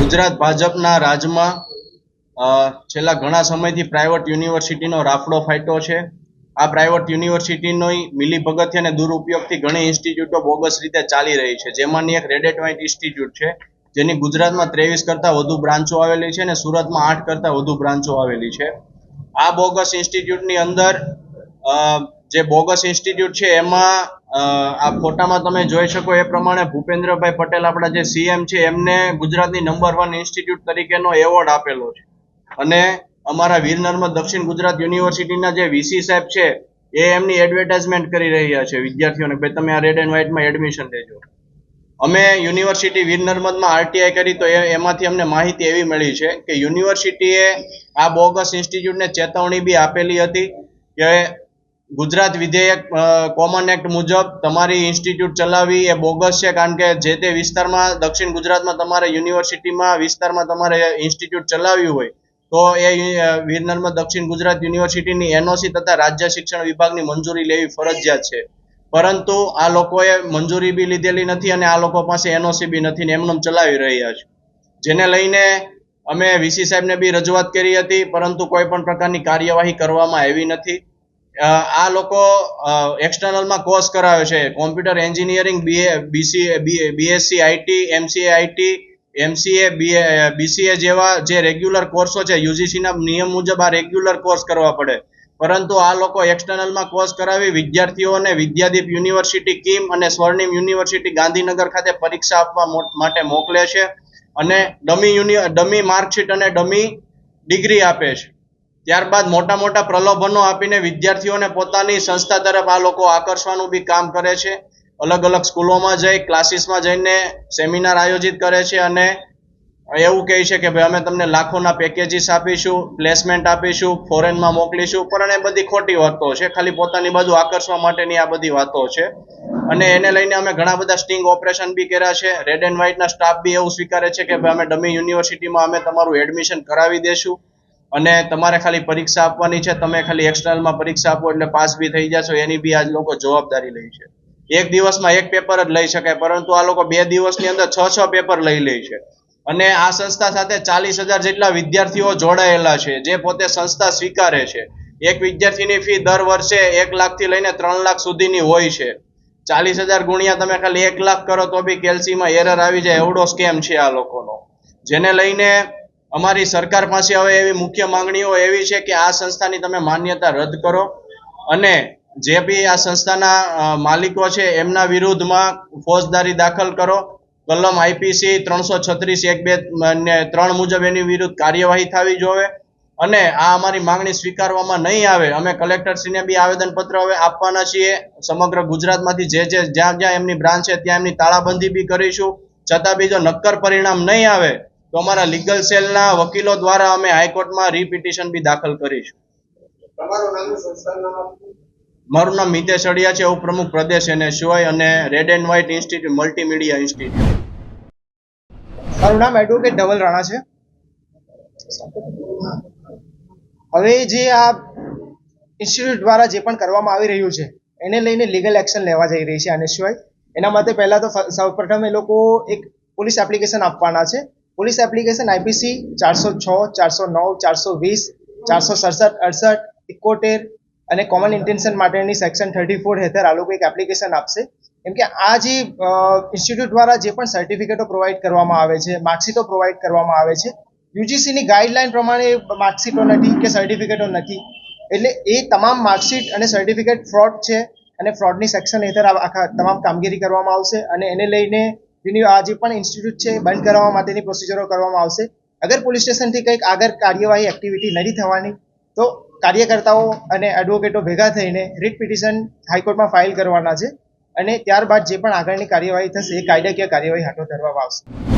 ગુજરાત ભાજપના રાજમાં છેલ્લા ઘણા સમયથી પ્રાઇવેટ યુનિવર્સિટીનો રાફડો ફાટ્યો છે। આ પ્રાઇવેટ યુનિવર્સિટીનો મિલીભગતથી અને દુરુપયોગથી ઘણી ઇન્સ્ટિટ્યૂટો બોગસ રીતે ચાલી રહી છે, જેમાંની એક રેડ એટ વ્હાઇટ ઇન્સ્ટિટ્યૂટ છે, જેની ગુજરાતમાં 23 કરતાં વધુ બ્રાન્ચો આવેલી છે અને સુરતમાં 8 કરતાં વધુ બ્રાન્ચો આવેલી છે। આ બોગસ ઇન્સ્ટિટ્યૂટની અંદર જે બોગસ ઇન્સ્ટિટ્યૂટ છે એમાં આ ફોટામાં તમે જોઈ શકો એ પ્રમાણે ભૂપેન્દ્રભાઈ પટેલ આપણા જે સીએમ છે એમને ગુજરાતની નંબર 1 ઇન્સ્ટિટ્યૂટ તરીકેનો એવોર્ડ આપેલો છે અને અમારા વીર નર્મદ દક્ષિણ ગુજરાત યુનિવર્સિટીના જે વીસી સાહેબ છે એ એમની એડવર્ટાઇઝમેન્ટ કરી રહ્યા છે વિદ્યાર્થીઓને, ભાઈ તમે આ રેડ એન્ડ વ્હાઇટમાં એડમિશન લેજો। અમે યુનિવર્સિટી વીર નર્મદમાં આરટીઆઈ કરી તો એમાંથી અમને માહિતી એવી મળી છે કે યુનિવર્સિટીએ આ બોગસ ઇન્સ્ટિટ્યૂટને ચેતવણી બી આપેલી હતી કે ગુજરાત વિધેયક કોમન એક્ટ મુજબ તમારી ઇન્સ્ટિટ્યૂટ ચલાવવી એ બોગસ છે, કારણ કે જે તે વિસ્તારમાં દક્ષિણ ગુજરાતમાં તમારે યુનિવર્સિટીમાં વિસ્તારમાં તમારે ઇન્સ્ટિટ્યૂટ ચલાવવી હોય તો એ વીર નર્મદ દક્ષિણ ગુજરાત યુનિવર્સિટીની એનઓસી તથા રાજ્ય શિક્ષણ વિભાગની મંજૂરી લેવી ફરજિયાત છે, પરંતુ આ લોકોએ મંજૂરી બી લીધેલી નથી અને આ લોકો પાસે એનઓસી બી નથી ને એમનેમ ચલાવી રહ્યા છે, જેને લઈને અમે વીસી સાહેબને બી રજૂઆત કરી હતી, પરંતુ કોઈ પણ પ્રકારની કાર્યવાહી કરવામાં આવી નથી। આ લોકો એક્સટર્નલમાં કોર્સ કરાવે છે, computer engineering, BSc IT, MCA IT, MCA, BCA જેવા જે રેગ્યુલર કોર્સો છે, યુજીસીના નિયમ મુજબ આ રેગ્યુલર કોર્સ કરવા પડે, પરંતુ આ લોકો એક્સટર્નલમાં કોર્સ કરાવી વિદ્યાર્થીઓને વિદ્યાદીપ યુનિવર્સિટી કિમ અને સ્વર્ણિમ યુનિવર્સિટી ગાંધીનગર ખાતે પરીક્ષા આપવા માટે મોકલે છે અને ડમી માર્કશીટ અને ડમી ડિગ્રી આપે છે। ત્યારબાદ મોટા મોટા પ્રલોભનો આપીને વિદ્યાર્થીઓને પોતાની સંસ્થા તરફ આ લોકો આકર્ષવાનું બી કામ કરે છે। અલગ અલગ સ્કૂલોમાં જઈ ક્લાસીસમાં જઈને સેમિનાર આયોજિત કરે છે અને એવું કહે છે કે ભાઈ અમે તમને લાખોના પેકેજીસ આપીશું, પ્લેસમેન્ટ આપીશું, ફોરેનમાં મોકલીશું, પણ એ બધી ખોટી વાતો છે, ખાલી પોતાની બાજુ આકર્ષવા માટેની આ બધી વાતો છે અને એને લઈને અમે ઘણા બધા સ્ટિંગ ઓપરેશન બી કર્યા છે। રેડ એન્ડ વ્હાઇટના સ્ટાફ બી એવું સ્વીકારે છે કે ભાઈ અમે ડમી યુનિવર્સિટીમાં અમે તમારું એડમિશન કરાવી દેશું અને તમારે ખાલી પરીક્ષા આપવાની છે, તમે ખાલી એક્સટર્નલમાં પરીક્ષા આપો એટલે પાસ બી થઈ જશો, એની બી આ લોકો જવાબદારી લે છે। એક દિવસમાં એક પેપર જ લઈ શકાય, પરંતુ આ લોકો 2 દિવસની અંદર 6 પેપર લઈ લે છે અને આ સંસ્થા સાથે 40,000 જેટલા વિદ્યાર્થીઓ જોડાયેલા છે, જે પોતે સંસ્થા સ્વીકારે છે। એક વિદ્યાર્થીની ફી દર વર્ષે 1 લાખથી લઈને 3 લાખ સુધીની હોય છે। 40,000 ગુણ્યા તમે ખાલી 1 લાખ કરો તો બી કેલ્સીમાં એરર આવી જાય એવડો સ્કેમ છે આ લોકોનો, જેને લઈને અમારી સરકાર પાસે હવે એવી મુખ્ય માંગણીઓ એવી છે કે આ સંસ્થાની તમે માન્યતા રદ કરો અને જે બી આ સંસ્થાના માલિકો છે એમના વિરુદ્ધમાં ફોજદારી દાખલ કરો। કલમ આઈપીસી 336(1), 2 અને 3 મુજબ એની વિરુદ્ધ કાર્યવાહી થવી જોઈએ અને આ અમારી માંગણી સ્વીકારવામાં નહીં આવે અમે કલેક્ટરશ્રીને બી આવેદનપત્ર હવે આપવાના છીએ। સમગ્ર ગુજરાતમાંથી જ્યાં એમની બ્રાન્ચ છે ત્યાં એમની તાળાબંધી બી કરીશું, છતાં બી જો નક્કર પરિણામ નહીં આવે તો અમારા લીગલ સેલના વકીલો દ્વારા અમે હાઈકોર્ટમાં રીપિટિશન બી દાખલ કરીશું। મારું નામ મિતેશ અડિયા છે, ઉપપ્રમુખ પ્રદેશ એનએસયુઆઈ અને red and white institute multimedia institute. મારું નામ એડવોકેટ ધવલ રાણા છે। હવે જે આ ઇન્સ્ટિટ્યૂટ દ્વારા જે પણ કરવામાં આવી રહ્યું છે એને લઈને લીગલ એક્શન લેવા જઈ રહી છે એનએસયુઆઈ। એના માટે પહેલા તો સૌપ્રથમ એ લોકો એક પોલીસ એપ્લિકેશન આપવાના છે। પોલીસ એપ્લિકેશન આઈપીસી 406, 409, 420, 467, 68, 71 અને કોમન ઇન્ટેન્શન માટેની સેક્શન 34 હેઠળ આ લોકો એક એપ્લિકેશન આપશે, કેમ કે આ જે ઇન્સ્ટિટ્યૂટ દ્વારા જે પણ સર્ટિફિકેટો પ્રોવાઈડ કરવામાં આવે છે, માર્કશીટો પ્રોવાઈડ કરવામાં આવે છે, યુજીસીની ગાઈડલાઈન પ્રમાણે માર્કશીટો નથી કે સર્ટિફિકેટો નથી, એટલે એ તમામ માર્કશીટ અને સર્ટિફિકેટ ફ્રોડ છે અને ફ્રોડની સેક્શન હેઠળ આખા તમામ કામગીરી કરવામાં આવશે અને એને લઈને આ જે પણ ઇન્સ્ટિટ્યૂટ છે બંધ કરવા માટેની પ્રોસિજરો કરવામાં આવશે। અગર પોલીસ સ્ટેશનથી કંઈક આગળ કાર્યવાહી એક્ટિવિટી નથી થવાની તો કાર્યકર્તાઓ અને એડવોકેટો ભેગા થઈને રીટ પિટિશન હાઈકોર્ટમાં ફાઇલ કરવાના છે અને ત્યારબાદ જે પણ આગળની કાર્યવાહી થશે એ કાયદાકીય કાર્યવાહી હાથો ધરવામાં આવશે।